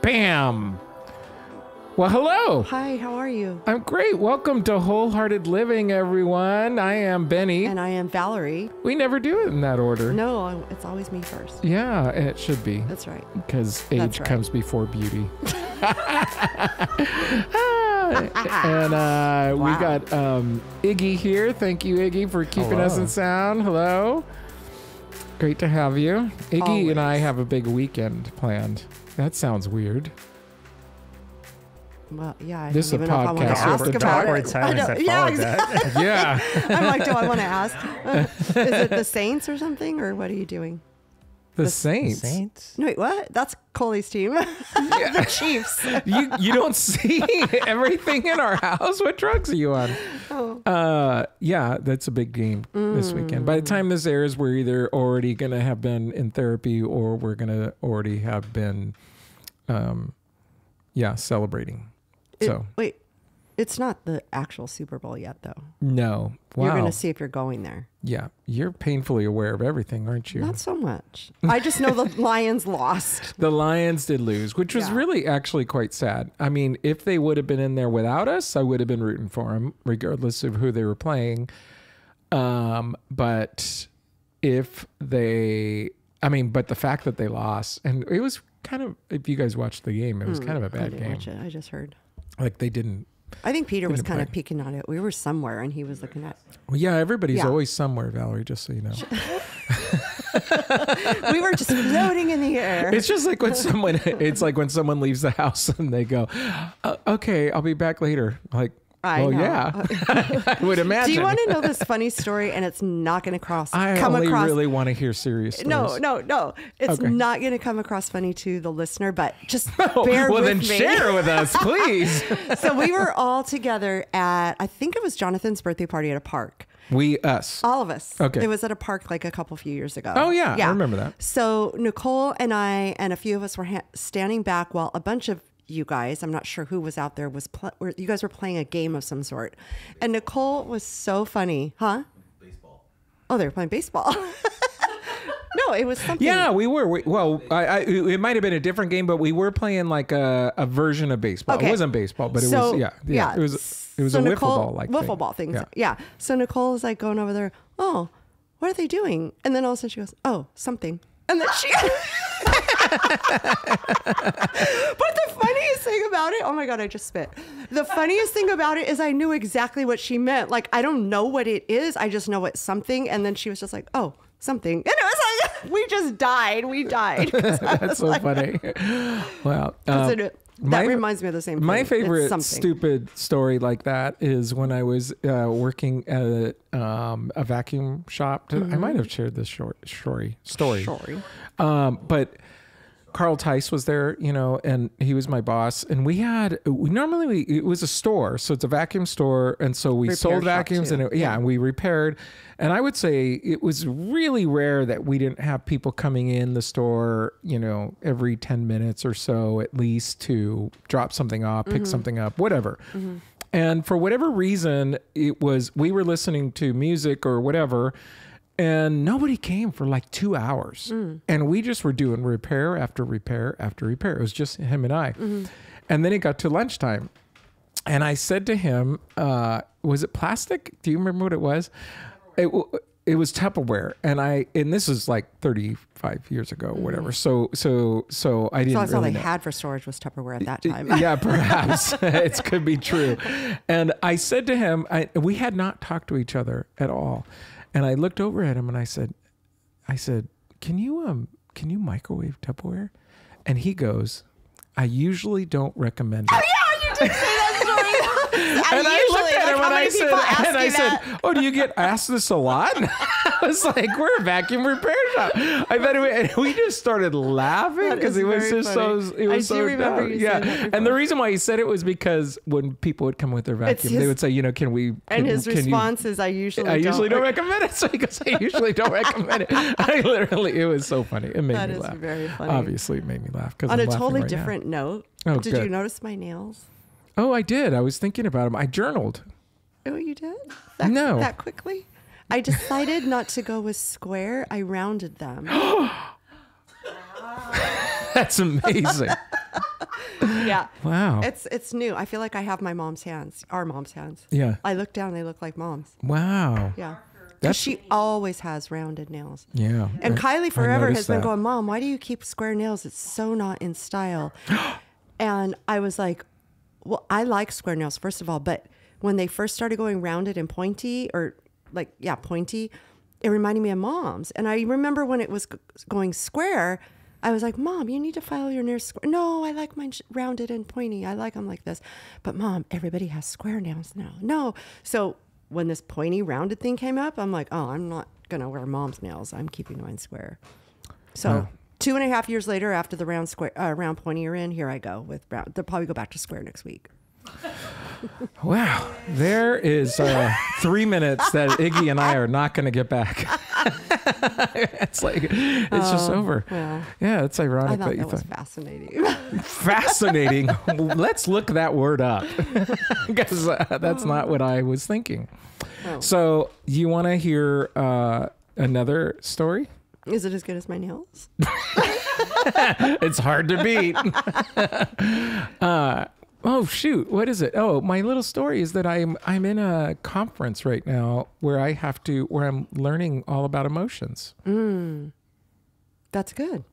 Bam! Well, hello. Hi, how are you? I'm great. Welcome to Wholehearted Living, everyone. I am Benny. And I am Valerie. We never do it in that order. No, it's always me first. Yeah, and it should be. That's right. Because age comes before beauty. And we got Iggy here. Thank you, Iggy, for keeping us in sound. Hello. Great to have you. Iggy and I have a big weekend planned. That sounds weird. Well, yeah. This is a podcast. Ask about it. That. Yeah. I'm like, do I want to ask? Is it the Saints or something, or what are you doing? The Saints. Saints? No, wait, what? That's Coley's team. The Chiefs. You don't see everything in our house? What drugs are you on? Oh. Yeah, that's a big game this weekend. By the time this airs, we're either already going to have been in therapy or we're going to already have been, celebrating. Wait, it's not the actual Super Bowl yet, though. No. Wow. You're going to see if you're going there. Yeah. You're painfully aware of everything, aren't you? Not so much. I just know the Lions lost. The Lions did lose, which was really actually quite sad. I mean, if they would have been in there without us, I would have been rooting for them, regardless of who they were playing. But but the fact that they lost, and it was kind of, if you guys watched the game, it was kind of a bad game. Watch it. I just heard. Like they didn't. I think Peter was kind of peeking on it. We were somewhere and he was looking at. Well, yeah, everybody's always somewhere, Valerie, just so you know. We were just floating in the air. It's just like when someone leaves the house and they go, okay, I'll be back later. Like, I know. Yeah, I would imagine. Do you want to know this funny story? And it's not going to I really want to hear serious stories. No. It's not going to come across funny to the listener, but just bear with me. Well, then share with us, please. So we were all together at, I think it was Jonathan's birthday party at a park. Us. All of us. Okay. It was at a park like a few years ago. Oh, yeah. I remember that. So Nicole and I and a few of us were standing back while a bunch of you guys, I'm not sure who was out there, you guys were playing a game of some sort. And Nicole was so funny. Huh? Baseball. Oh, they were playing baseball. No, it was something. Yeah, we were. It might have been a different game, but we were playing like a version of baseball. Okay. It wasn't baseball, but it was, It was a wiffle ball thing. Yeah. So Nicole is like going over there, oh, what are they doing? And then all of a sudden she goes, oh, something. And then she... But the funniest thing about it, oh my God, I just spit. The funniest thing about it is I knew exactly what she meant. Like, I don't know what it is. I just know it's something. And then she was just like, oh, something. And it was like, we just died. We died. That's so funny. Wow. That reminds me of the same thing. My favorite stupid story like that is when I was working at a vacuum shop. I might have shared this story. But Carl Tice was there, and he was my boss. And it was a store. So it's a vacuum store. And so we sold vacuums and and we repaired. And I would say it was really rare that we didn't have people coming in the store, every 10 minutes or so at least to drop something off, pick something up, whatever. Mm-hmm. And for whatever reason, we were listening to music or whatever. And nobody came for like 2 hours. And we just were doing repair after repair after repair. It was just him and I. Mm-hmm. And then it got to lunchtime. And I said to him, was it plastic? Do you remember what it was? It was Tupperware. And this is like 35 years ago or whatever. So I didn't So that's all they know. had for storage was Tupperware at that time. Yeah, perhaps. It could be true. And I said to him, we had not talked to each other at all. And I looked over at him and I said, can you microwave Tupperware? And he goes, I usually don't recommend it. Oh yeah, you did say that story. And I looked at him and I said, oh, do you get asked this a lot? I was like, we're a vacuum repair shop. And we just started laughing because it was just funny. I do remember you saying that before. And the reason why he said it was because when people would come with their vacuum, they would say, can we? His response is, I usually don't recommend it. So he goes, I usually don't recommend it. It was so funny. It made me laugh. That is very funny. Obviously, it made me laugh. On a totally different note, did you notice my nails? Oh, I did. I was thinking about them. I journaled. Oh, you did? No. That quickly? I decided not to go with square. I rounded them. That's amazing. Yeah. Wow. It's new. I feel like I have my mom's hands, our mom's hands. Yeah. I look down, they look like mom's. Wow. Yeah. That's- Because she always has rounded nails. Yeah. And Kylie forever has noticed been that. going, Mom, why do you keep square nails? It's so not in style. And I was like, well, I like square nails, first of all, but when they first started going rounded and pointy, or like, yeah, pointy, it reminded me of Mom's. And I remember when it was going square, I was like, Mom, you need to file your nails square. No, I like mine rounded and pointy. I like them like this. But Mom, everybody has square nails now. No. So when this pointy rounded thing came up, I'm like, oh, I'm not going to wear Mom's nails. I'm keeping mine square. So Wow. 2.5 years later, after the round pointy are in, here I go with round. They'll probably go back to square next week. Wow. There is 3 minutes that Iggy and I are not going to get back. It's like, it's just over. Well, Yeah, it's ironic I thought that you that was thought. fascinating. Fascinating. Let's look that word up because that's not what I was thinking. Oh. So you want to hear another story? Is it as good as my nails? It's hard to beat. Oh shoot, what is it? Oh, my little story is that I'm in a conference right now where I'm learning all about emotions. That's good.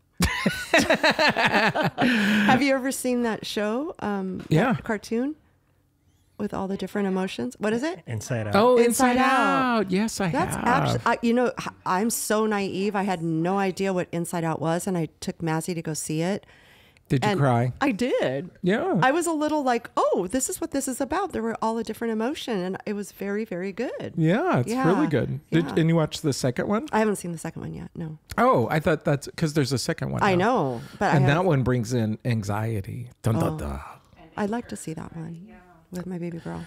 Have you ever seen that show? Yeah. That cartoon with all the different emotions. What is it? Inside Out. Oh, Inside Inside Out. Out. Yes, I That's have. actually, I'm so naive. I had no idea what Inside Out was, and I took Mazzy to go see it. Did you And cry? I did. Yeah. I was a little like, oh, this is what this is about. There were all a different emotion, and it was very, very good. Yeah, it's Yeah, really good. yeah. And you watched the second one? I haven't seen the second one yet. No, Oh, I thought that's because there's a second one. I now. know, but And I that one brings in anxiety. Dun, dun, dun. I'd like to see that one with my baby girl.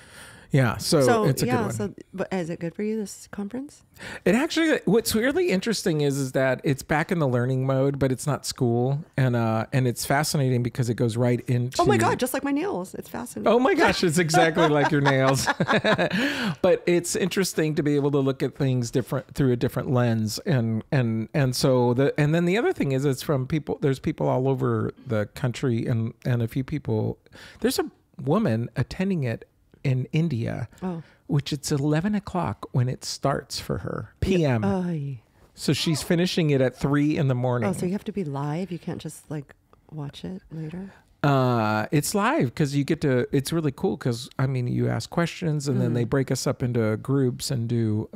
Yeah, so it's a yeah, good one. so but is it good for you, this conference? It actually, what's really interesting is that it's back in the learning mode, but it's not school, and it's fascinating because it goes right into. Oh my God, just like my nails. It's fascinating. Oh my gosh, it's exactly like your nails. But it's interesting to be able to look at things different through a different lens, and so and then the other thing is it's from people. There's people all over the country, and a few people. There's a woman attending it in India, which it's 11 o'clock when it starts for her PM. Ay. So she's finishing it at 3 in the morning. Oh, so you have to be live. You can't just like watch it later. It's live because you get to. It's really cool because I mean you ask questions and then they break us up into groups and do.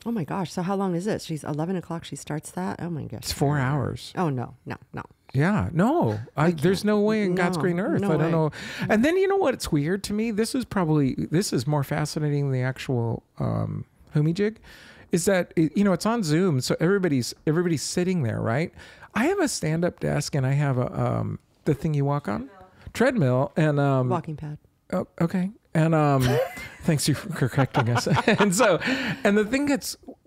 Oh my gosh. So how long is it? She's 11 o'clock. She starts that. Oh my gosh. It's 4 hours. Oh no. Yeah, no, there's no way in God's No, green earth. no I don't way. know. And then you know what? It's weird to me. This is more fascinating than the actual Humi jig. Is that it's on Zoom, so everybody's sitting there, right? I have a stand-up desk and I have a the thing you walk on, treadmill, and Walking pad. Oh, okay. And thanks you for correcting us. and the thing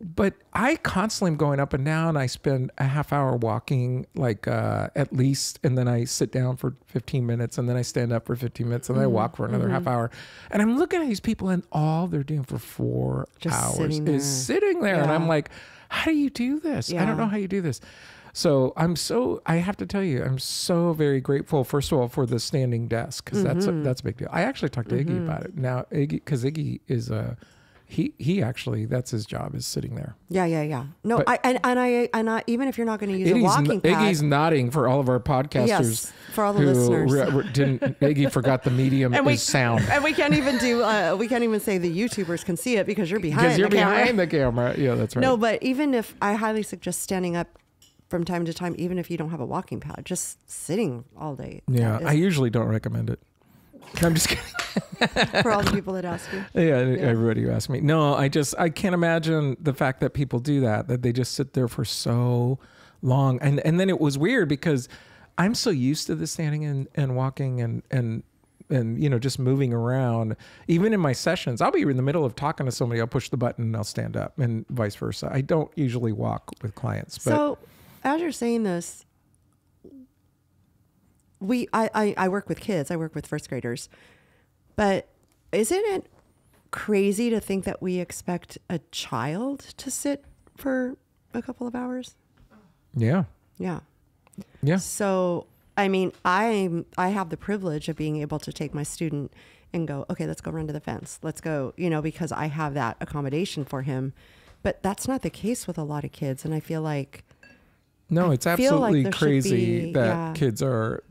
but I constantly am going up and down. I spend a half hour walking, like at least, and then I sit down for 15 minutes, and then I stand up for 15 minutes, and then I walk for another half hour. And I'm looking at these people, and all they're doing for 4 Just hours sitting is there. sitting there. And Yeah. I'm like, how do you do this? I Yeah. don't know how you do this. So I have to tell you, I'm so very grateful, first of all, for the standing desk, because that's a big deal. I actually talked to Iggy about it now, because Iggy is he actually, that's his job, is sitting there. Yeah. No, But- I even if you're not going to use a Iggy's, walking pad. Iggy's nodding for all of our podcasters. Yes, for all the who listeners. Iggy forgot the medium And is sound. And we can't even we can't even say the YouTubers can see it because you're behind Because you're the camera. behind the camera. Yeah, that's right. No, but even if I highly suggest standing up from time to time, even if you don't have a walking pad, just sitting all day. Yeah, That I usually don't recommend it. I'm just kidding. is for all the people that ask you. Yeah, everybody who asked me. No, I can't imagine the fact that people do that they just sit there for so long. And then it was weird because I'm so used to the standing and walking and just moving around. Even in my sessions, I'll be in the middle of talking to somebody, I'll push the button and I'll stand up, and vice versa. I don't usually walk with clients. But So as you're saying this, I work with kids. I work with first graders. But isn't it crazy to think that we expect a child to sit for a couple of hours? yeah. Yeah. Yeah. So I mean, I have the privilege of being able to take my student and go, okay, let's go run to the fence. Let's go, because I have that accommodation for him. But that's not the case with a lot of kids. And I feel like, no, it's absolutely there crazy be, that kids are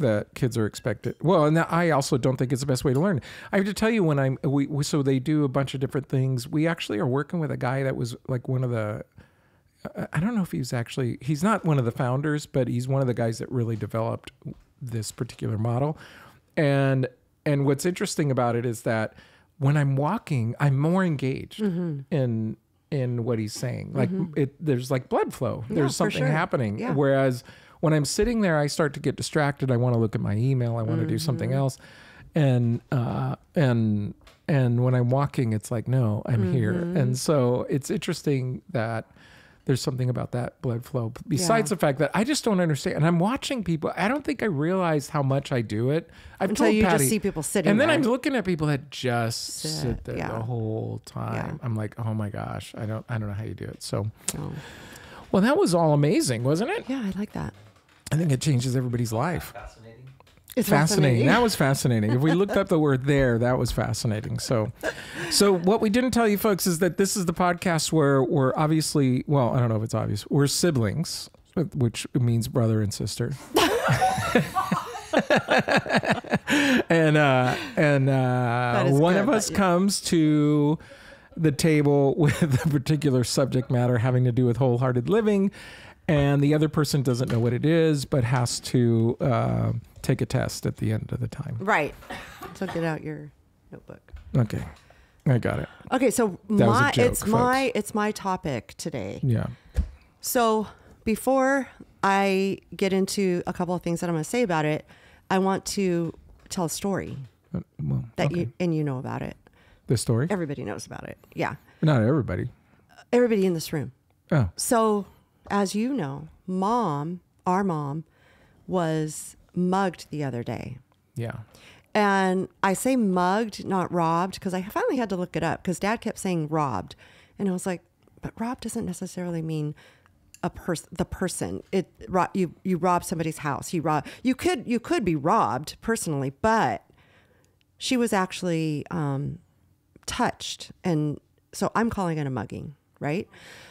expected. Well, and I also don't think it's the best way to learn. I have to tell you, when so they do a bunch of different things. We actually are working with a guy that was like one of the, I don't know if he's not one of the founders, but he's one of the guys that really developed this particular model. And what's interesting about it is that when I'm walking, I'm more engaged in what he's saying. Like there's like blood flow. Yeah, there's something happening. Yeah. Whereas when I'm sitting there, I start to get distracted. I want to look at my email. I want to do something else. And when I'm walking, it's like, no, I'm here. And so it's interesting that there's something about that blood flow. Besides the fact that I just don't understand. And I'm watching people. I don't think I realized how much I do it. Until you just see people sitting and then there. I'm looking at people that just sit there the whole time. Yeah. I'm like, oh my gosh, I don't know how you do it. So, well, that was all amazing, wasn't it? Yeah, I like that. I think it changes everybody's life. Fascinating. It's fascinating. That was fascinating. If we looked up the word there, that was fascinating. So what we didn't tell you folks is that this is the podcast where we're obviously, well, I don't know if it's obvious. We're siblings, which means brother and sister. and one of us comes to the table with a particular subject matter having to do with wholehearted living, and the other person doesn't know what it is, but has to take a test at the end of the time. Right. So get out your notebook. Okay, I got it. Okay, so it's my topic today. Yeah. So before I get into a couple of things that I'm going to say about it, I want to tell a story you know about it. The story? Everybody knows about it. Yeah. Not everybody. Everybody in this room. Oh. So, as you know, our mom was mugged the other day. Yeah. And I say mugged, not robbed, because I finally had to look it up because Dad kept saying robbed. And I was like, but robbed doesn't necessarily mean the person. You rob somebody's house. You could be robbed personally, but she was actually touched, and so I'm calling it a mugging, right?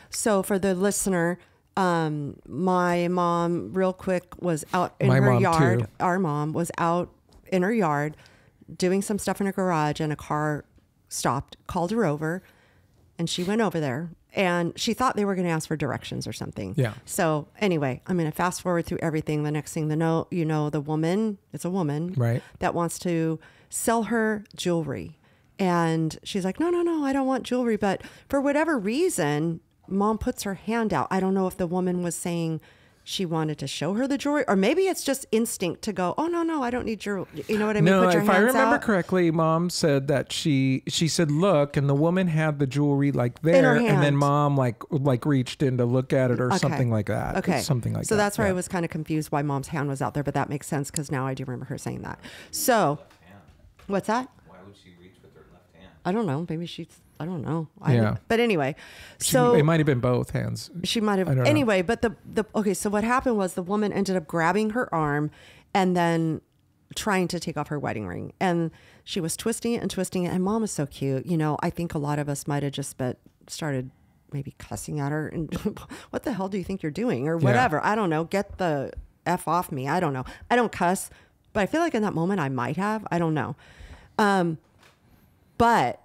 So for the listener, my mom, real quick, was out in her yard. Too. Our mom was out in her yard doing some stuff in her garage, and a car stopped, called her over, and she went over there. And she thought they were going to ask for directions or something. Yeah. So anyway, I'm going to fast forward through everything. The next thing the woman, it's a woman, right, that wants to sell her jewelry. And she's like, no, I don't want jewelry. But for whatever reason, Mom puts her hand out. I don't know if the woman was saying she wanted to show her the jewelry, or maybe it's just instinct to go, oh, no, I don't need jewelry. You know what I mean? No, Put your if I hands remember out. correctly, Mom said that she said, look, and the woman had the jewelry like there, in her hand. And then Mom like reached in to look at it or something like that. Okay. Something like that. So that's where I was kind of confused why Mom's hand was out there, but that makes sense because now I do remember her saying that. So, what's that? Why would she reach with her left hand? I don't know. Maybe I don't know. But anyway, it might have been both hands. She might have. Anyway, but okay. So what happened was the woman ended up grabbing her arm and then trying to take off her wedding ring, and she was twisting it. And Mom is so cute. I think a lot of us might have just started maybe cussing at her and what the hell do you think you're doing or whatever. I don't know. Get the F off me. I don't know. I don't cuss, but I feel like in that moment I might have. I don't know. But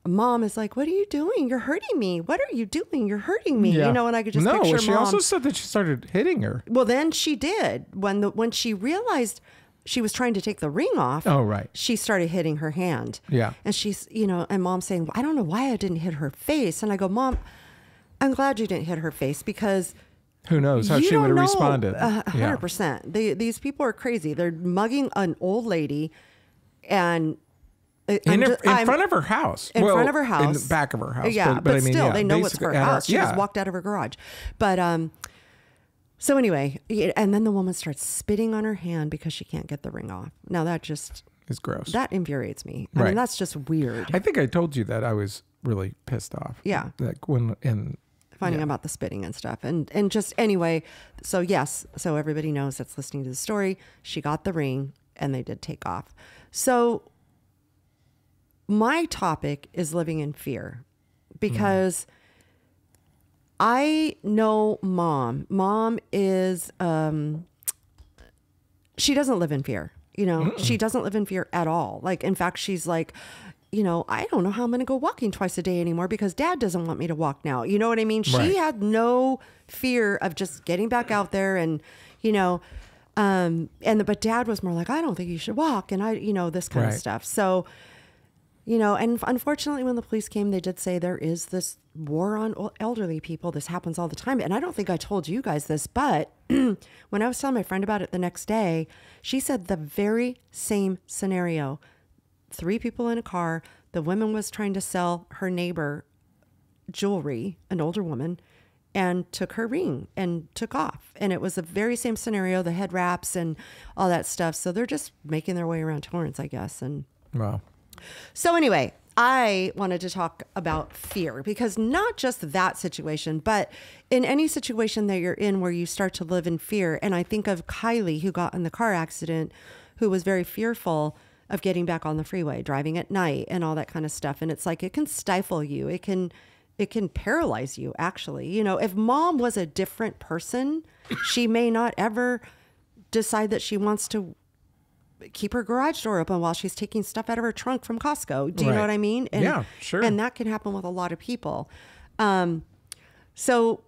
Mom is like, what are you doing? You're hurting me. What are you doing? You're hurting me. And I could just picture she Mom. also said that she started hitting her. Well, then she did. When she realized she was trying to take the ring off. Oh, right. She started hitting her hand. Yeah. And she's, and Mom's saying, well, I don't know why I didn't hit her face. And I go, Mom, I'm glad you didn't hit her face because who knows how she would have responded. 100%. These people are crazy. They're mugging an old lady and in front of her house. In front of her house. In the back of her house. Yeah, but still, they know it's her house. She just walked out of her garage. But so anyway, and then the woman starts spitting on her hand because she can't get the ring off. Now that just is gross. That infuriates me. I mean, that's just weird. I think I told you that I was really pissed off. Yeah. Like finding about the spitting and stuff. And just anyway, so yes, so everybody knows that's listening to the story. She got the ring and they did take off. So my topic is living in fear because I know mom. Mom is, she doesn't live in fear. You know, she doesn't live in fear at all. Like, in fact, she's like, you know, I don't know how I'm going to go walking twice a day anymore because dad doesn't want me to walk now. You know what I mean? She had no fear of just getting back out there and, you know, but dad was more like, I don't think you should walk. And you know, this kind of stuff. So, you know, and unfortunately when the police came, they did say there is this war on elderly people. This happens all the time. And I don't think I told you guys this, but when I was telling my friend about it the next day, she said the very same scenario. 3 people in a car. The woman was trying to sell her neighbor jewelry, an older woman, and took her ring and took off. And it was the very same scenario, the head wraps and all that stuff. So they're just making their way around Torrance, I guess. And wow. So anyway, I wanted to talk about fear because not just that situation, but in any situation that you're in where you start to live in fear. And I think of Kylie, who got in the car accident, who was very fearful of getting back on the freeway, driving at night and all that kind of stuff. And it's like, it can stifle you. It can paralyze you, actually. You know, if mom was a different person, she may not ever decide that she wants to keep her garage door open while she's taking stuff out of her trunk from Costco. Do you know what I mean? And, yeah, sure. And that can happen with a lot of people. So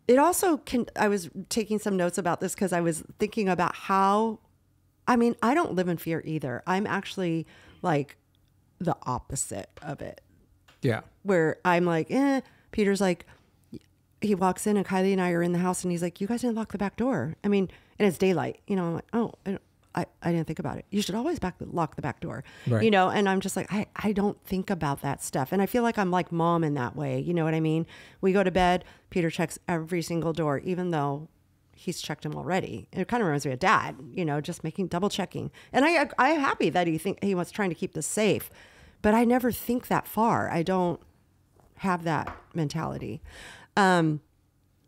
it also can, I was taking some notes about this because I was thinking about how, I mean, I don't live in fear either. I'm actually like the opposite of it. Yeah. Where I'm like, Peter's like, he walks in and Kylie and I are in the house and he's like, you guys didn't lock the back door. I mean, and it's daylight, you know, I'm like, oh, I didn't think about it. You should always lock the back door, you know? And I'm just like, I don't think about that stuff. And I feel like I'm like mom in that way. You know what I mean? We go to bed, Peter checks every single door, even though he's checked him already. It kind of reminds me of dad, you know, just double checking. And I'm happy that he was trying to keep this safe, but I never think that far. I don't have that mentality.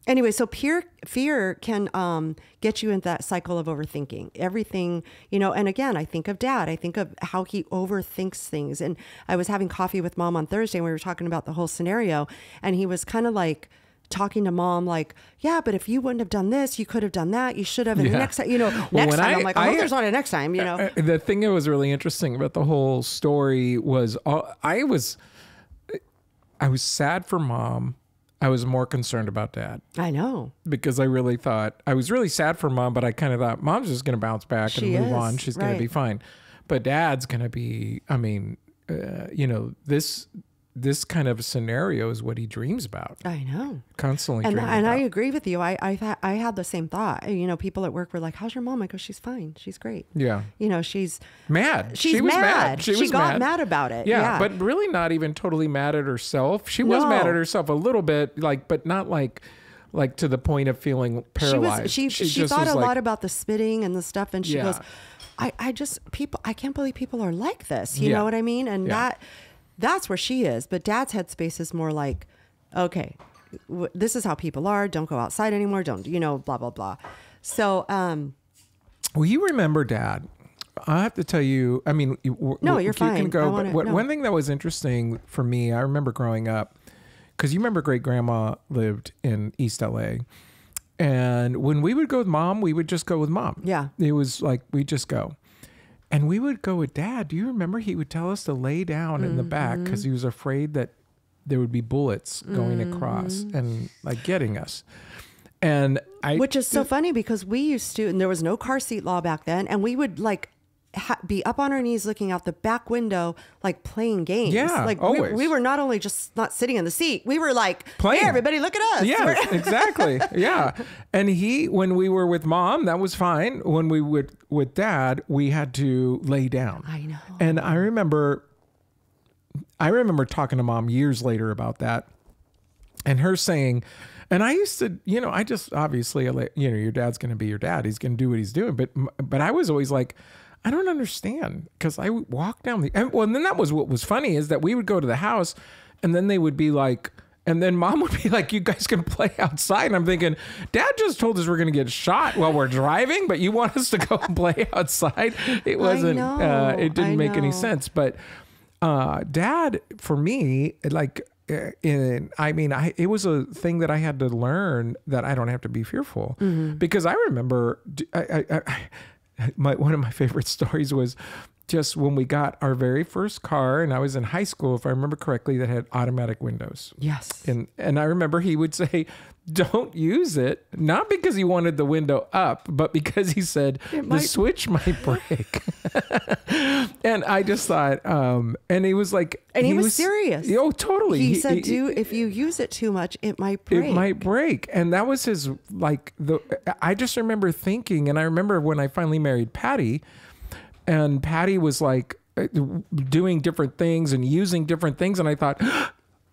Anyway, so fear can get you into that cycle of overthinking everything, you know. And again, I think of dad. I think of how he overthinks things. And I was having coffee with mom on Thursday and we were talking about the whole scenario. And he was kind of like talking to mom like, yeah, but if you wouldn't have done this, you could have done that. You should have. And the next time, you know, next time, I'm like, I hope there's not a next time, you know. The thing that was really interesting about the whole story was I was sad for mom. I was more concerned about dad. I know. Because I really thought, I was really sad for mom, but I kind of thought mom's just going to bounce back and move on. She's going to be fine. But dad's going to be, I mean, you know, this kind of scenario is what he dreams about. I know. Constantly dreaming about. And I agree with you. I had the same thought. You know, people at work were like, how's your mom? I go, she's fine. She's great. Yeah. You know, she's mad. She was mad. She got mad about it. Yeah, but really not even totally mad at herself. She was mad at herself a little bit, like, but not like to the point of feeling paralyzed. She thought a lot about the spitting and the stuff. And she goes, I can't believe people are like this. You know what I mean? And that's where she is. But dad's headspace is more like, okay, this is how people are. Don't go outside anymore. Don't, you know, blah, blah, blah. So, well, you remember dad. I have to tell you, I mean, no, you're fine. You can go. One thing that was interesting for me, I remember growing up, because you remember great grandma lived in East LA. And when we would go with mom, we would just go with mom. Yeah. It was like, we just go. And we would go with dad. Do you remember he would tell us to lay down in the back because he was afraid that there would be bullets going across and like getting us. And which is so funny because we used to, and there was no car seat law back then. And we would like be up on our knees looking out the back window, like playing games. Yeah, like always. We were not only just not sitting in the seat, we were like, playing. Hey, everybody look at us. Yeah, exactly. Yeah. And when we were with mom, that was fine. When we would with dad, we had to lay down. I know. And I remember talking to mom years later about that and her saying, and I used to, you know, I just obviously, you know, your dad's going to be your dad. He's going to do what he's doing. But I was always like, I don't understand, because I would walk down and then that was what was funny, is that we would go to the house and then they would be like, And then mom would be like, you guys can play outside. And I'm thinking, Dad just told us we're going to get shot while we're driving, but you want us to go play outside? It wasn't, it didn't make any sense. But Dad, for me, like, it was a thing that I had to learn that I don't have to be fearful, because I remember one of my favorite stories was just when we got our very first car, and I was in high school, if I remember correctly, that had automatic windows. Yes. And I remember he would say, don't use it, not because he wanted the window up, but because he said the switch might break. And I just thought, and he was like, and he was serious. Oh, totally. He said, if you use it too much, it might break. It might break. And that was his, like, I just remember thinking, and I remember when I finally married Patty, and Patty was like doing different things and using different things. And I thought,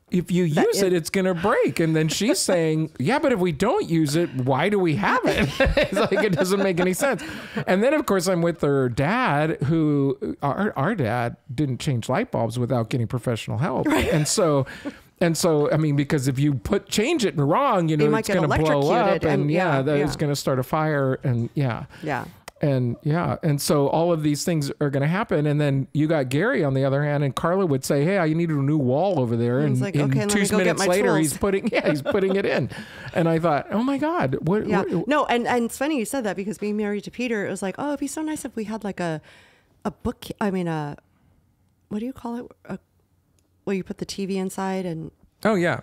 if you use it, it's going to break. And then she's saying, yeah, but if we don't use it, why do we have it? It's like, it doesn't make any sense. And then, of course, I'm with her dad, who our dad didn't change light bulbs without getting professional help. Right. And so, I mean, because if you change it wrong, it's going to blow up, and it's going to start a fire, and yeah. And so all of these things are going to happen. And then you got Gary on the other hand, and Carla would say, hey, I need a new wall over there. And like, okay, 2 minutes later, he's putting it in. And I thought, oh my God. No. And it's funny you said that, because being married to Peter, it was like, oh, it'd be so nice if we had like a book. I mean, what do you call it? Well, you put the TV inside and. Oh yeah.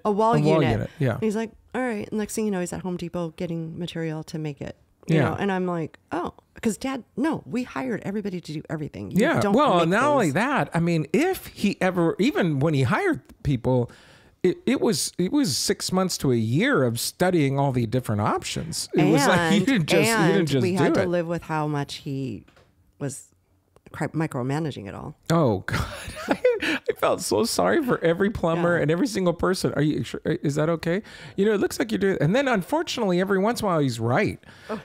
A wall unit. Yeah. And he's like, all right. And next thing you know, he's at Home Depot getting material to make it. You know, and I'm like, oh, because Dad, no, we hired everybody to do everything. Well, not only that, I mean, if he ever, even when he hired people, it was 6 months to a year of studying all the different options. It was like you didn't just we had to live with how much he was micromanaging it all. Oh God. I felt so sorry for every plumber and every single person. Are you sure? Is that okay? It looks like you're doing, and then unfortunately every once in a while he's right.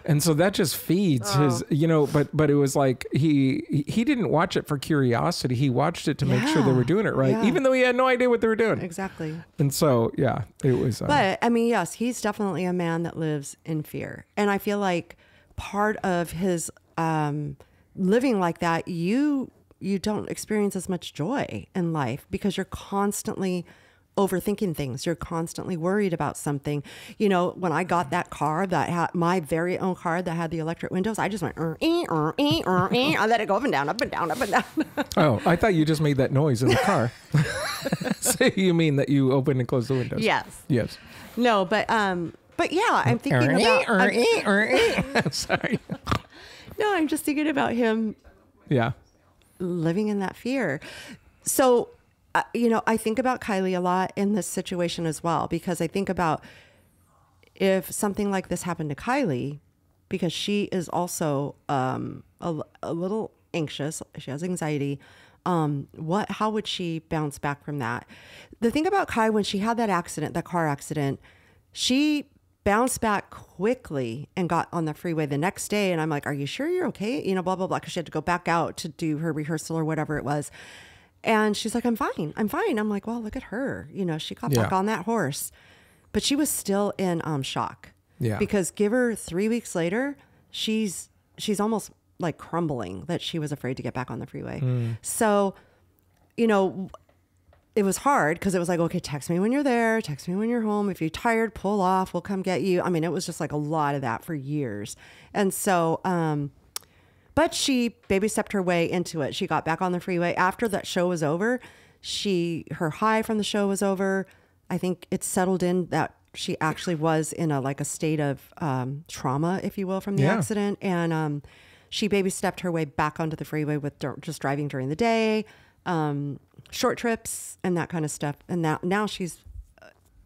And so that just feeds his, but it was like, he didn't watch it for curiosity. He watched it to make sure they were doing it right, even though he had no idea what they were doing. Exactly. And so, it was. But I mean, yes, he's definitely a man that lives in fear. And I feel like part of his, living like that, you don't experience as much joy in life, because you're constantly overthinking things. You're constantly worried about something. When I got that car, that had my very own car that had the electric windows, I just went, I let it go up and down, up and down, up and down. Oh, I thought you just made that noise in the car. So you mean that you open and close the windows? Yes. No, but yeah, I'm thinking about. Sorry. No, I'm just thinking about him. Yeah. Living in that fear. So, I think about Kylie a lot in this situation as well, because I think about if something like this happened to Kylie, because she is also a little anxious. She has anxiety. How would she bounce back from that? The thing about Kai, when she had that car accident, she bounced back quickly and got on the freeway the next day. And I'm like, are you sure you're okay? Blah, blah, blah. Cause she had to go back out to do her rehearsal or whatever it was. And she's like, I'm fine. I'm like, well, look at her. She got back on that horse, but she was still in shock. Yeah. Because give her 3 weeks later, she's almost like crumbling that she was afraid to get back on the freeway. So, it was hard, because it was like, okay, text me when you're there, text me when you're home. If you're tired, pull off, we'll come get you. I mean, it was just like a lot of that for years. And so, but she baby stepped her way into it. She got back on the freeway after that show was over. Her high from the show was over. I think it settled in that she actually was in a state of trauma, if you will, from the accident. And she baby stepped her way back onto the freeway with just driving during the day. Short trips and that kind of stuff. And now she's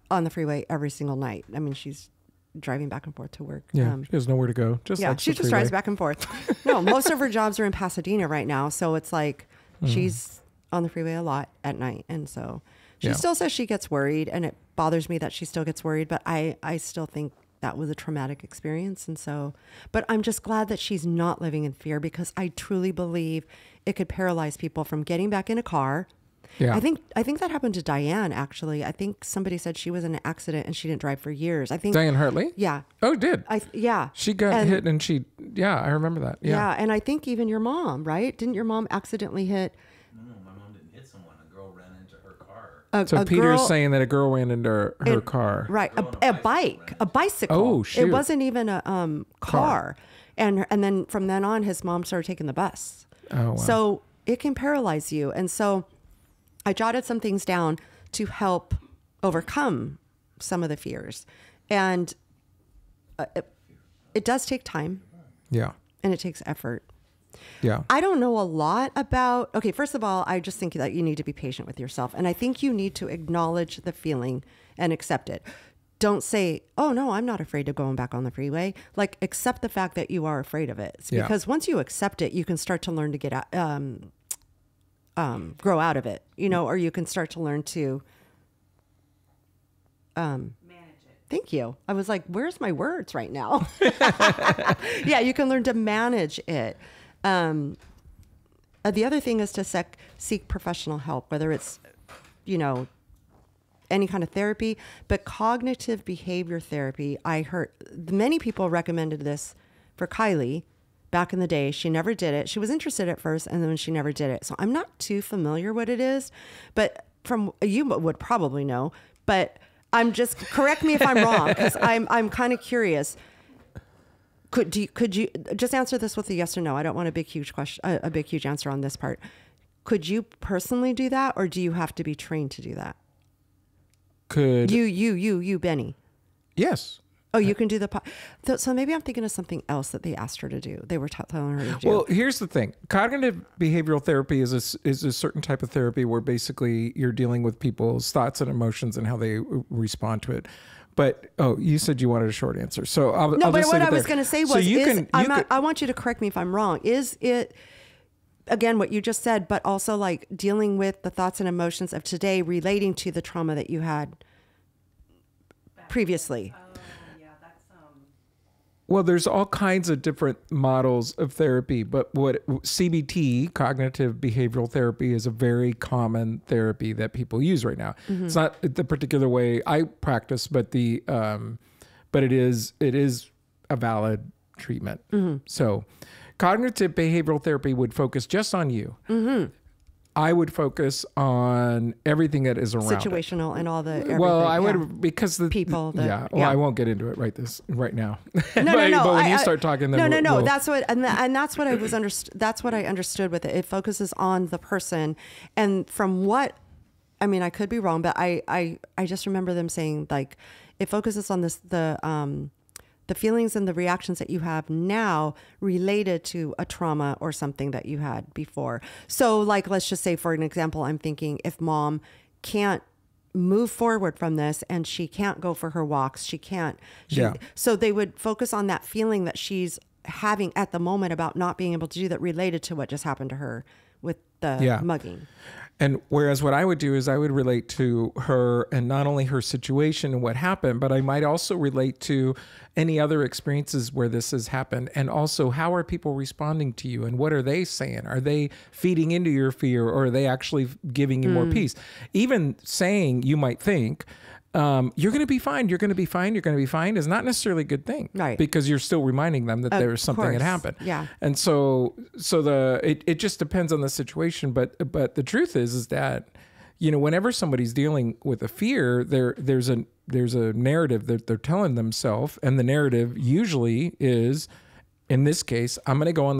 on the freeway every single night. I mean, she's driving back and forth to work. Yeah, she has nowhere to go. She just drives back and forth. No, most of her jobs are in Pasadena right now. So it's like she's on the freeway a lot at night. And so she still says she gets worried, and it bothers me that she still gets worried. But I still think that was a traumatic experience. And so, but I'm just glad that she's not living in fear, because I truly believe it could paralyze people from getting back in a car, Yeah. I think that happened to Diane, actually. I think somebody said she was in an accident and she didn't drive for years. I think Diane Hartley? Yeah. Oh, it did. Yeah. She got hit and I remember that. Yeah. Yeah. And I think even your mom, right? Didn't your mom accidentally hit? No, my mom didn't hit someone. A girl ran into her car. So Peter's saying that a girl ran into her car. Right. A bicycle. Oh, shoot. It wasn't even a car. And then from then on, his mom started taking the bus. Oh, wow. So it can paralyze you. And so I jotted some things down to help overcome some of the fears. And it does take time. Yeah. And it takes effort. Yeah. I don't know a lot about, okay, first of all, I just think that you need to be patient with yourself. And I think you need to acknowledge the feeling and accept it. Don't say, oh, no, I'm not afraid of going back on the freeway. Like, accept the fact that you are afraid of it. Yeah. Because once you accept it, you can start to learn to get out, grow out of it, you know, or you can start to learn to manage it. Thank you. I was like, where's my words right now? Yeah, you can learn to manage it. The other thing is to seek professional help, whether it's, you know, any kind of therapy, but cognitive behavior therapy. I heard many people recommended this for Kylie back in the day. She never did it. She was interested at first, and then she never did it. So I'm not too familiar what it is, but you would probably know, but I'm just, correct me if I'm wrong, because I'm kind of curious. Could you just answer this with a yes or no? I don't want a big, huge question, a big, huge answer on this part. Could you personally do that, or do you have to be trained to do that? Could you, Benny? Yes. Oh, you can do so maybe I'm thinking of something else that they asked her to do. They were telling her to do. Well, here's the thing. Cognitive behavioral therapy is a certain type of therapy where basically you're dealing with people's thoughts and emotions and how they respond to it. But, you said you wanted a short answer. So I'll but just what I was going to say was, I want you to correct me if I'm wrong. Is it, again, what you just said, but also like dealing with the thoughts and emotions of today relating to the trauma that you had previously? Well, there's all kinds of different models of therapy, but what CBT, cognitive behavioral therapy, is a very common therapy that people use right now. Mm-hmm. It's not the particular way I practice, but but it is a valid treatment. Mm-hmm. So, cognitive behavioral therapy would focus just on you. Mm-hmm. I would focus on everything that is around situational it. And all the everything. Well, I would, because the people. I won't get into it right now. No. But when you start talking, then no. That's what, and that's what I was that's what I understood with it. It focuses on the person, and from what, I mean, I could be wrong, but I just remember them saying like, it focuses on the feelings and the reactions that you have now related to a trauma or something that you had before. So like, let's just say, for an example, I'm thinking if mom can't move forward from this and she can't go for her walks, so they would focus on that feeling that she's having at the moment about not being able to do that related to what just happened to her with the mugging. And whereas what I would do is I would relate to her and not only her situation and what happened, but I might also relate to any other experiences where this has happened. And also, how are people responding to you and what are they saying? Are they feeding into your fear, or are they actually giving you more peace? Even saying, you might think, you're going to be fine, you're going to be fine, you're going to be fine is not necessarily a good thing. Right. Because you're still reminding them that there was something that happened. Yeah. And so it just depends on the situation. But the truth is that, you know, whenever somebody's dealing with a fear, there's a narrative that they're telling themselves. And the narrative usually is, in this case, I'm going to go on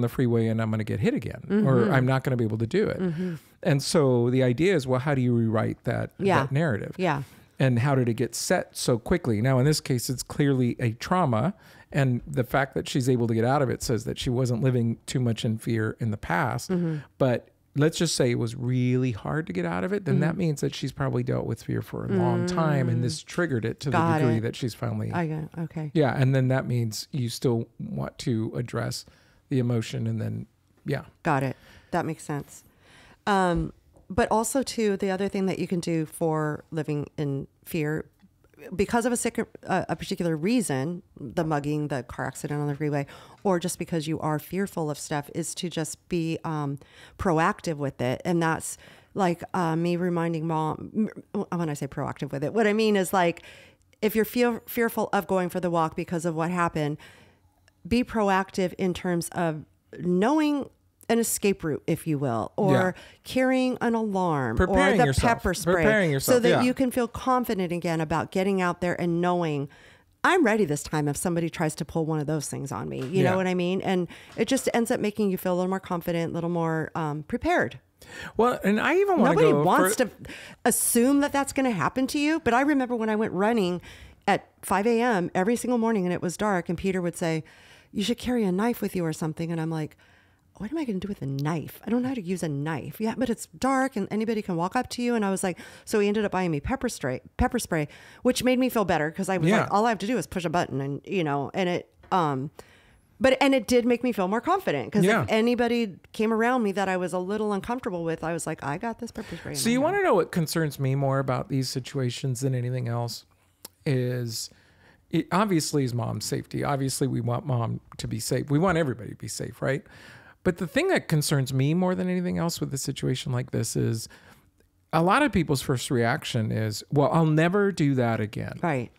the freeway and I'm going to get hit again, or I'm not going to be able to do it. Mm-hmm. And so the idea is, well, how do you rewrite that narrative? Yeah. And how did it get set so quickly? Now, in this case, it's clearly a trauma. And the fact that she's able to get out of it says that she wasn't living too much in fear in the past. Mm-hmm. But let's just say it was really hard to get out of it. Then that means that she's probably dealt with fear for a long time. And this triggered it to the degree that she's finally. Okay. Yeah. And then that means you still want to address the emotion and then, Got it. That makes sense. But also too, the other thing that you can do for living in fear, because of a particular reason, the mugging, the car accident on the freeway, or just because you are fearful of stuff, is to just be proactive with it. And that's like me reminding mom, when I say proactive with it, what I mean is like, if you're fearful of going for the walk because of what happened, be proactive in terms of knowing an escape route, if you will, or carrying an alarm, preparing or the yourself. pepper spray, preparing yourself, so that you can feel confident again about getting out there and knowing I'm ready this time if somebody tries to pull one of those things on me. You know what I mean? And it just ends up making you feel a little more confident, a little more prepared. Well, and I even want to Nobody wants to assume that that's going to happen to you. But I remember when I went running at 5 a.m. every single morning and it was dark, and Peter would say, you should carry a knife with you or something. And I'm like, what am I going to do with a knife? I don't know how to use a knife. Yeah, but it's dark and anybody can walk up to you. And I was like, so he ended up buying me pepper spray, which made me feel better because I was like, all I have to do is push a button, and and it, and it did make me feel more confident because if anybody came around me that I was a little uncomfortable with, I was like, I got this pepper spray. So you want to know what concerns me more about these situations than anything else is, it obviously is mom's safety. Obviously we want mom to be safe. We want everybody to be safe, right? But the thing that concerns me more than anything else with a situation like this is a lot of people's first reaction is, well, I'll never do that again. Right.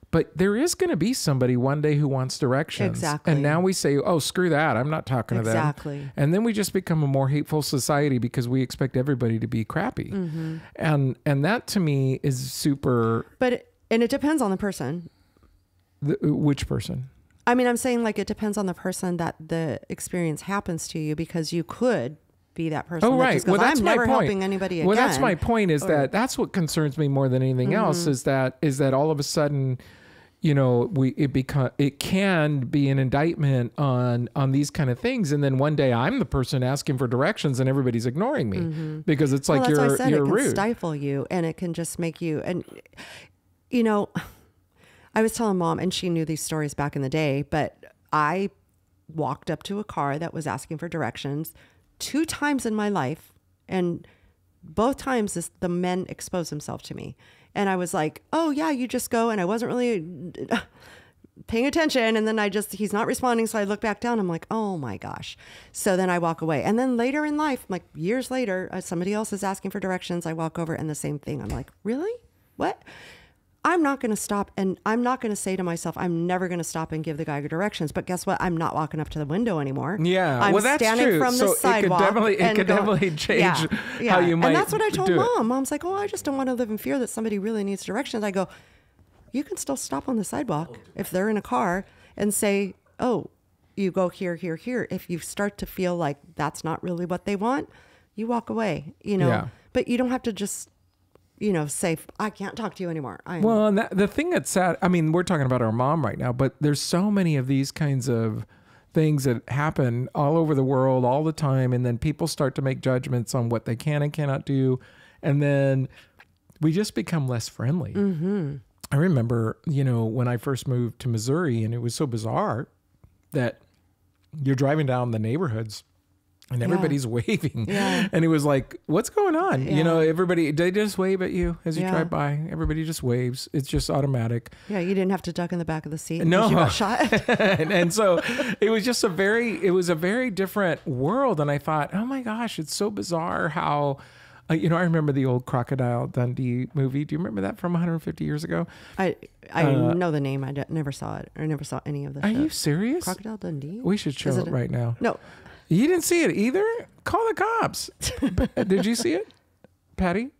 But there is going to be somebody one day who wants directions. Exactly. And now we say, oh, screw that. I'm not talking to them. Exactly. And then we just become a more hateful society because we expect everybody to be crappy. Mm-hmm. And that to me is super. And it depends on the person. Which person? I mean, I'm saying like it depends on the person that the experience happens to you, because you could be that person. Oh, right. Well, that's I'm never helping anybody again. Well, that's my point is that's what concerns me more than anything else is that all of a sudden, it can be an indictment on these kind of things. And then one day I'm the person asking for directions and everybody's ignoring me because it's like you're rude. It can stifle you, and it can just make you, and I was telling mom, and she knew these stories back in the day, but I walked up to a car that was asking for directions 2 times in my life. And both times the men exposed themselves to me. And I was like, oh yeah, you just go. And I wasn't really paying attention. And then he's not responding. So I look back down. I'm like, oh my gosh. So then I walk away. And then later in life, like years later, somebody else is asking for directions. I walk over and the same thing. I'm like, really? What? I'm not going to stop, and I'm not going to say to myself, I'm never going to stop and give the guy directions. But guess what? I'm not walking up to the window anymore. Yeah, I'm that's standing true. from the sidewalk. It could definitely change how you might. And that's what I told do mom. It. Mom's like, oh, I just don't want to live in fear that somebody really needs directions. I go, you can still stop on the sidewalk if they're in a car and say, oh, you go here, here, here. If you start to feel like that's not really what they want, you walk away. But you don't have to just say, I can't talk to you anymore. Well, and the thing that's sad, I mean, we're talking about our mom right now, but there's so many of these kinds of things that happen all over the world all the time. And then people start to make judgments on what they can and cannot do. And then we just become less friendly. Mm-hmm. I remember, when I first moved to Missouri, and it was so bizarre that you're driving down the neighborhoods and everybody's waving. Yeah. And it was like, what's going on? Yeah. Everybody, they just wave at you as you drive by. Everybody just waves. It's just automatic. Yeah, you didn't have to duck in the back of the seat no. You got shot. and so it was just a very different world. And I thought, oh my gosh, it's so bizarre how, I remember the old Crocodile Dundee movie. Do you remember that from 150 years ago? I know the name. I never saw it, or never saw any of the shows. Are you serious? Crocodile Dundee? We should show it right now. No. You didn't see it either? Call the cops. Did you see it, Patty?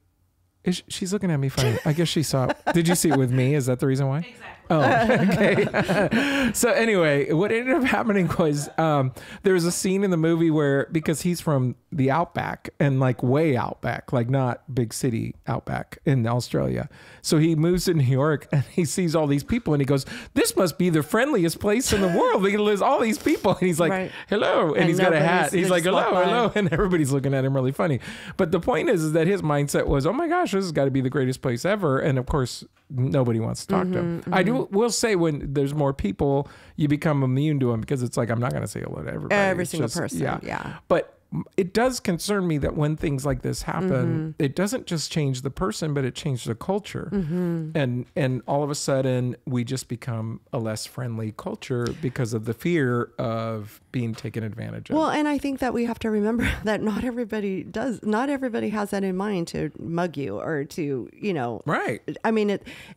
She's looking at me funny. I guess she saw it. Did you see it with me? Is that the reason why? Exactly. Oh, okay. So anyway, what ended up happening was there was a scene in the movie where, because he's from the outback and like way outback, like not big city outback in Australia. So he moves to New York and he sees all these people and he goes, this must be the friendliest place in the world. There's all these people. And he's like, hello. And he's got a hat. He's like, hello. And everybody's looking at him really funny. But the point is that his mindset was, oh my gosh, this has got to be the greatest place ever. And of course, nobody wants to talk to him. I will say when there's more people, you become immune to them because it's like, I'm not going to say hello to everybody. Every single person. Yeah. But it does concern me that when things like this happen, it doesn't just change the person, but it changes the culture. And all of a sudden we just become a less friendly culture because of the fear of being taken advantage of. Well, and I think that we have to remember that not everybody has that in mind to mug you or to, you know, right. I mean,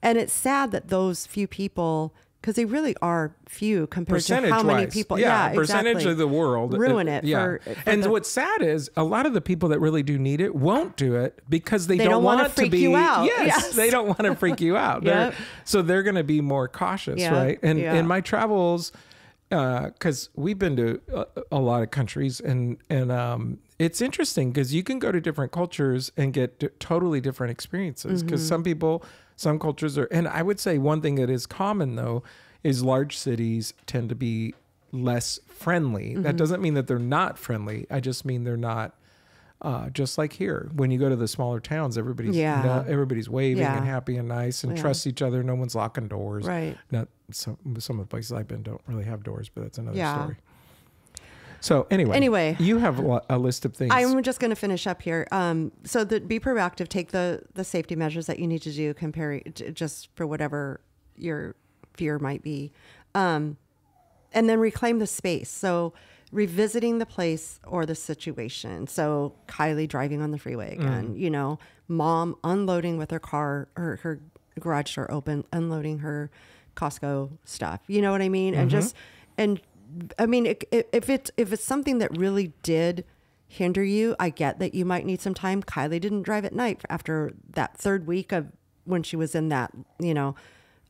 it's sad that those few people, because they really are few compared to how many people. Percentage exactly. of the world ruin it. For and what's sad is a lot of the people that really do need it won't do it because they don't want to freak you out. Yes, they don't want to freak you out. So they're going to be more cautious, right? And in my travels, because we've been to a lot of countries, and it's interesting because you can go to different cultures and get totally different experiences. Because some cultures are, and I would say one thing that is common though is large cities tend to be less friendly. That doesn't mean that they're not friendly. I just mean they're not. Just like here, when you go to the smaller towns, everybody's waving and happy and nice and trusts each other. No one's locking doors. Right. Not some of the places I've been don't really have doors, but that's another story. So anyway, you have a list of things. I'm just going to finish up here. So be proactive. Take the safety measures that you need to do, just for whatever your fear might be, and then reclaim the space. So revisiting the place or the situation. So Kylie driving on the freeway again, you know, mom unloading with her car or her garage door open, unloading her Costco stuff. You know what I mean? And I mean, if it's something that really did hinder you, I get that you might need some time. Kylie didn't drive at night after that third week of when she was in that, you know,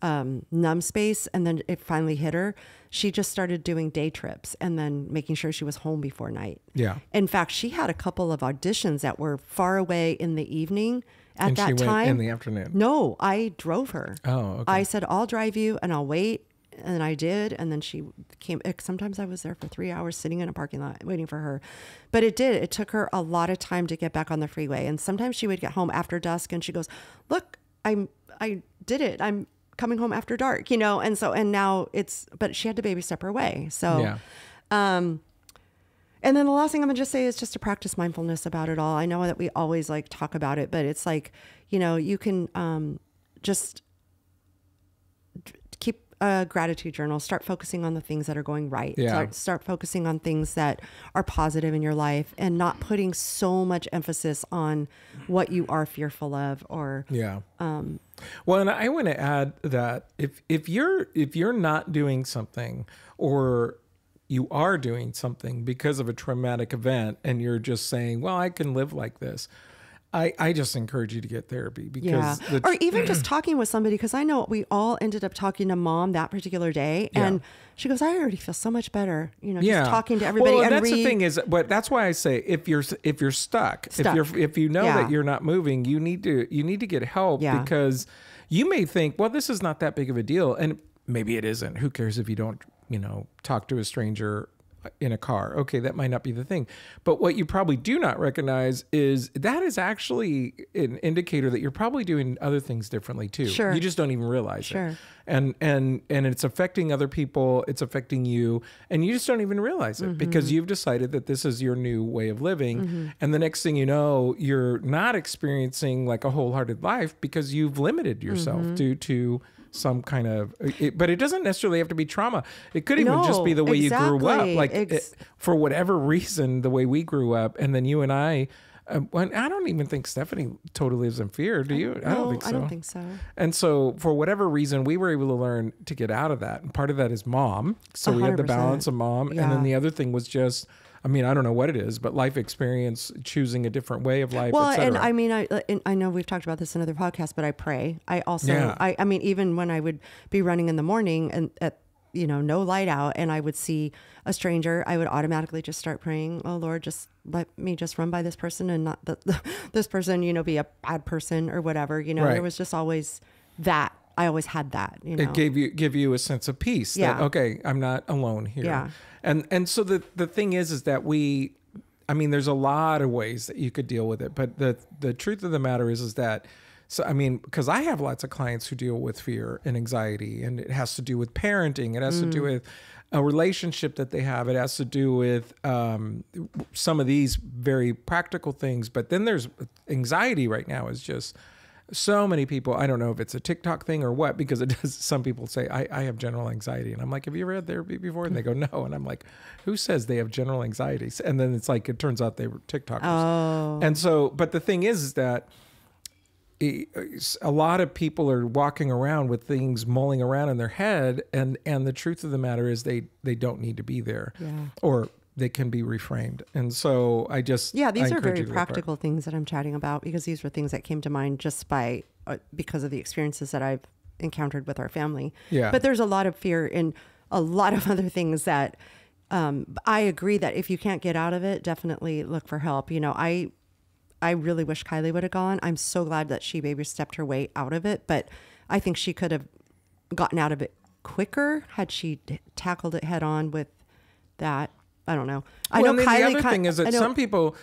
numb space, and then it finally hit her. She just started doing day trips and then making sure she was home before night. Yeah. In fact, she had a couple of auditions that were far away in the evening at that time. Went in the afternoon. No, I drove her. Oh, okay. I said, I'll drive you and I'll wait. And I did. And then she came. Sometimes I was there for 3 hours sitting in a parking lot waiting for her. But it took her a lot of time to get back on the freeway. And sometimes she would get home after dusk and she goes, look, I did it. I'm coming home after dark, you know? And now but she had to baby step her way. So, yeah. And then the last thing I'm gonna just say is just to practice mindfulness about it all. I know that we always like talk about it, but it's like, you know, you can just keep a gratitude journal, start focusing on the things that are going right. Yeah. Start focusing on things that are positive in your life and not putting so much emphasis on what you are fearful of or, well, and I want to add that if you're not doing something or you are doing something because of a traumatic event and you're just saying, well, I can live like this, I just encourage you to get therapy because or even just talking with somebody, because I know we all ended up talking to mom that particular day and she goes, I already feel so much better, you know, just talking to everybody. Well, and that's the thing is, but that's why I say if you're stuck. If you know that you're not moving, you need to get help because you may think, well, this is not that big of a deal, and maybe it isn't. Who cares if you don't, you know, talk to a stranger in a car? Okay, that might not be the thing. But what you probably do not recognize is that is actually an indicator that you're probably doing other things differently too. Sure. You just don't even realize it. And it's affecting other people, it's affecting you, and you just don't even realize it because you've decided that this is your new way of living. And the next thing you know, you're not experiencing like a wholehearted life because you've limited yourself due to some kind of, but it doesn't necessarily have to be trauma. It could even just be the way you grew up. Like for whatever reason, the way we grew up, and then you and I, I don't even think Stephanie totally lives in fear. Do you? I don't think so. And so for whatever reason, we were able to learn to get out of that. And part of that is mom. So 100%. We had the balance of mom. And then the other thing was just, I mean, I don't know what it is, but life experience, choosing a different way of life. Well, and I mean, I know we've talked about this in other podcasts, but I pray. I also, I mean, even when I would be running in the morning and at, you know, no light out, and I would see a stranger, I would automatically just start praying, oh Lord, just let me just run by this person and not this person, you know, be a bad person or whatever, you know. There was just always that. I always had that, you know. It give you a sense of peace that, okay, I'm not alone here. Yeah. And so the thing is that I mean, there's a lot of ways that you could deal with it, but the truth of the matter is that, so, I mean, because I have lots of clients who deal with fear and anxiety, and it has to do with parenting. It has to do with a relationship that they have. It has to do with some of these very practical things. But then there's anxiety right now is just so many people. I don't know if it's a TikTok thing or what, because it does. Some people say, I have general anxiety. And I'm like, have you ever had therapy before? And they go, no. And I'm like, who says they have general anxieties? And then it's like, it turns out they were TikTokers. Oh. And so, but the thing is that a lot of people are walking around with things mulling around in their head, and the truth of the matter is they don't need to be there, or they can be reframed. And so these are very practical things that I'm chatting about, because these were things that came to mind just because of the experiences that I've encountered with our family. Yeah. But there's a lot of fear in a lot of other things that I agree that if you can't get out of it, definitely look for help. You know, I really wish Kylie would have gone. I'm so glad that she maybe stepped her way out of it, but I think she could have gotten out of it quicker had she tackled it head on with that. I don't know. I know Kylie. The other thing is that some people,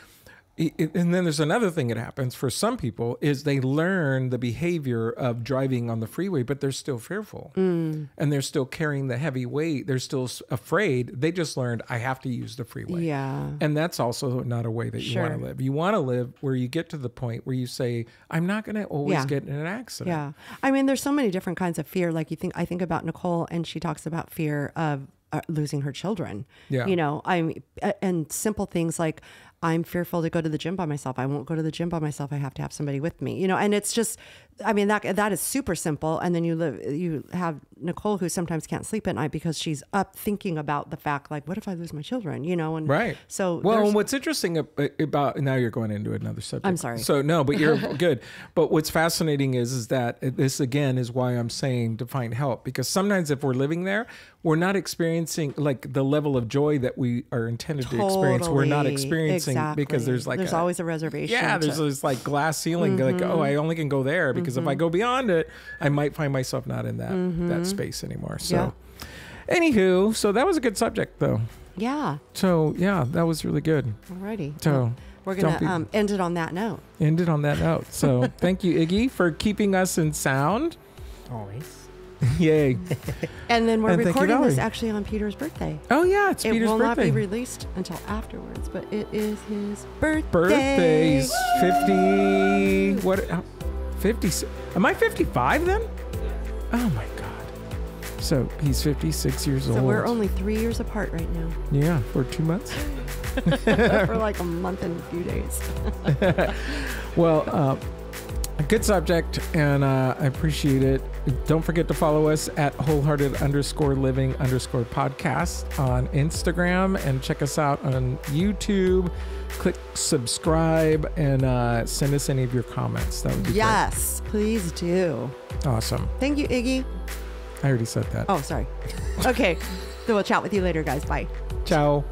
and then there's another thing that happens for some people, is they learn the behavior of driving on the freeway, but they're still fearful. And they're still carrying the heavy weight. They're still afraid. They just learned, I have to use the freeway. Yeah. And that's also not a way that you want to live. You want to live where you get to the point where you say, I'm not going to always get in an accident. Yeah. I mean, there's so many different kinds of fear. Like I think about Nicole, and she talks about fear of losing her children. Yeah. You know, and simple things like, I'm fearful to go to the gym by myself. I won't go to the gym by myself. I have to have somebody with me, you know, and it's just, I mean, that is super simple. And then you have Nicole, who sometimes can't sleep at night because she's up thinking about the fact, like, what if I lose my children, you know? And right. So, well, what's interesting about, now you're going into another subject. I'm sorry. So no, but you're good. But what's fascinating is that this again is why I'm saying to find help, because sometimes if we're living there, we're not experiencing like the level of joy that we are intended to experience. We're not experiencing because there's always a reservation. Yeah, there's this like glass ceiling. Like, oh, I only can go there because if I go beyond it, I might find myself not in that space anymore. So, anywho, so that was a good subject though. Yeah. So yeah, that was really good. Alrighty. So we're gonna end it on that note. End it on that note. So thank you, Iggy, for keeping us in sound. Always. Yay. And then we're recording this actually on Peter's birthday. Oh yeah, it's Peter's birthday. It will not be released until afterwards, but it is his birthday. Birthday's 50. What? 50? Am I 55 then? Oh my God. So he's 56 years old. So we're only 3 years apart right now. Yeah, for 2 months. For like a month and a few days. Well, a good subject, and I appreciate it. Don't forget to follow us at wholehearted_living_podcast on Instagram, and check us out on YouTube. Click subscribe and send us any of your comments. That would be great. Please do. Awesome. Thank you, Iggy. I already said that. Oh, sorry. Okay. So we'll chat with you later, guys. Bye. Ciao.